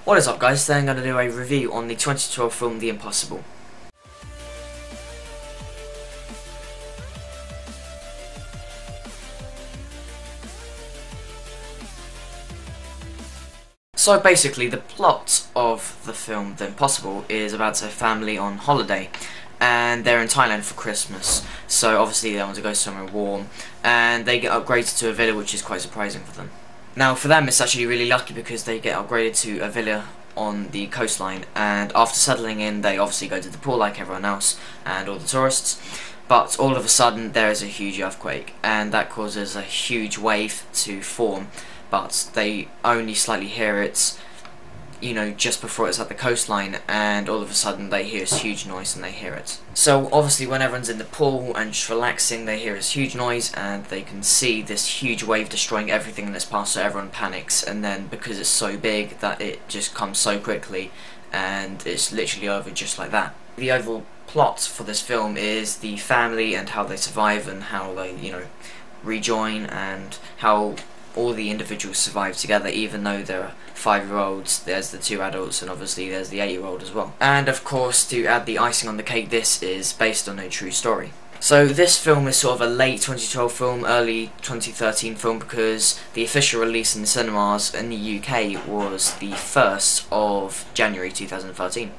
What is up guys, today I'm going to do a review on the 2012 film The Impossible. So basically the plot of the film The Impossible is about a family on holiday and they're in Thailand for Christmas, so obviously they want to go somewhere warm and they get upgraded to a villa, which is quite surprising for them. Now for them it's actually really lucky because they get upgraded to a villa on the coastline, and after settling in they obviously go to the pool like everyone else and all the tourists, but all of a sudden there is a huge earthquake and that causes a huge wave to form, but they only slightly hear it, you know, just before it's at the coastline, and all of a sudden they hear this huge noise and they hear it. So obviously when everyone's in the pool and just relaxing, they hear this huge noise and they can see this huge wave destroying everything in its path, so everyone panics, and then because it's so big that it just comes so quickly and it's literally over just like that. The overall plot for this film is the family and how they survive and how they, you know, rejoin, and how all the individuals survive together, even though there are 5-year-olds, there's the 2 adults, and obviously there's the 8-year-old as well. And of course, to add the icing on the cake, this is based on a true story. So this film is sort of a late 2012 film, early 2013 film, because the official release in the cinemas in the UK was the 1st of January 2013.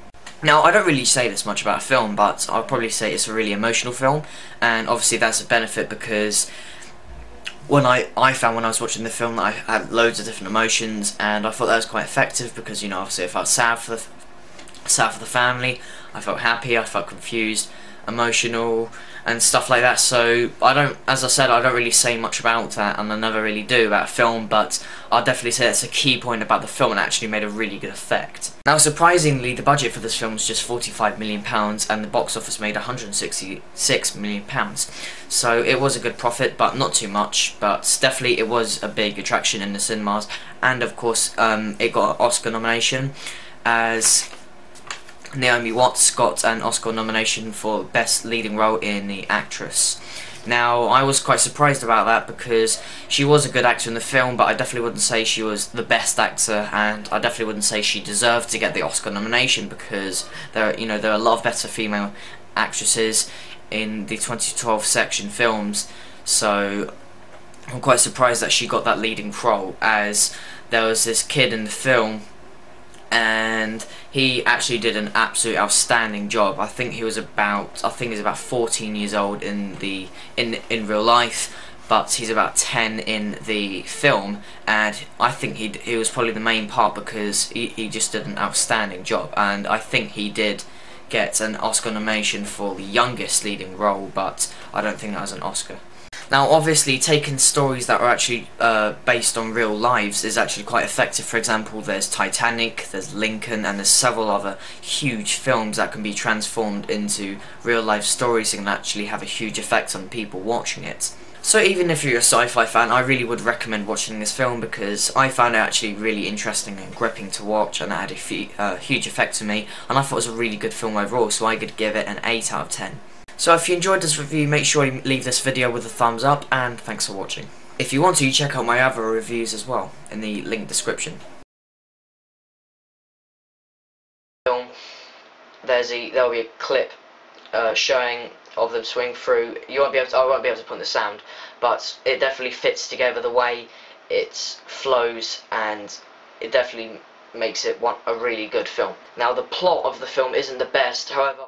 Now, I don't really say this much about a film, but I'll probably say it's a really emotional film, and obviously that's a benefit because when I found when I was watching the film that I had loads of different emotions, and I thought that was quite effective because, you know, obviously I felt sad for the family, I felt happy, I felt confused, emotional, and stuff like that. So as I said, I don't really say much about that, and I never really do about a film, but I'll definitely say that's a key point about the film and actually made a really good effect. Now surprisingly, the budget for this film was just £45 million and the box office made £166 million. So it was a good profit, but not too much, but definitely it was a big attraction in the cinemas, and of course it got an Oscar nomination, as Naomi Watts got an Oscar nomination for Best Leading Role in the Actress. Now, I was quite surprised about that because she was a good actor in the film, but I definitely wouldn't say she was the best actor, and I definitely wouldn't say she deserved to get the Oscar nomination because there are a lot of better female actresses in the 2012 section films. So I'm quite surprised that she got that leading role, as there was this kid in the film and he actually did an absolute outstanding job. I think he's about 14 years old in real life, but he's about 10 in the film, and I think he was probably the main part because he just did an outstanding job, and I think he did get an Oscar nomination for the youngest leading role, but I don't think that was an Oscar. Now obviously taking stories that are actually based on real lives is actually quite effective. For example, there's Titanic, there's Lincoln, and there's several other huge films that can be transformed into real life stories and actually have a huge effect on people watching it. So even if you're a sci-fi fan, I really would recommend watching this film because I found it actually really interesting and gripping to watch, and it had a huge effect on me, and I thought it was a really good film overall, so I could give it an 8 out of 10. So if you enjoyed this review, make sure you leave this video with a thumbs up, and thanks for watching. If you want to, check out my other reviews as well in the link description. There'll be a clip showing of them swinging through. I won't be able to put in the sound, but it definitely fits together the way it flows, and it definitely makes it a really good film. Now the plot of the film isn't the best, however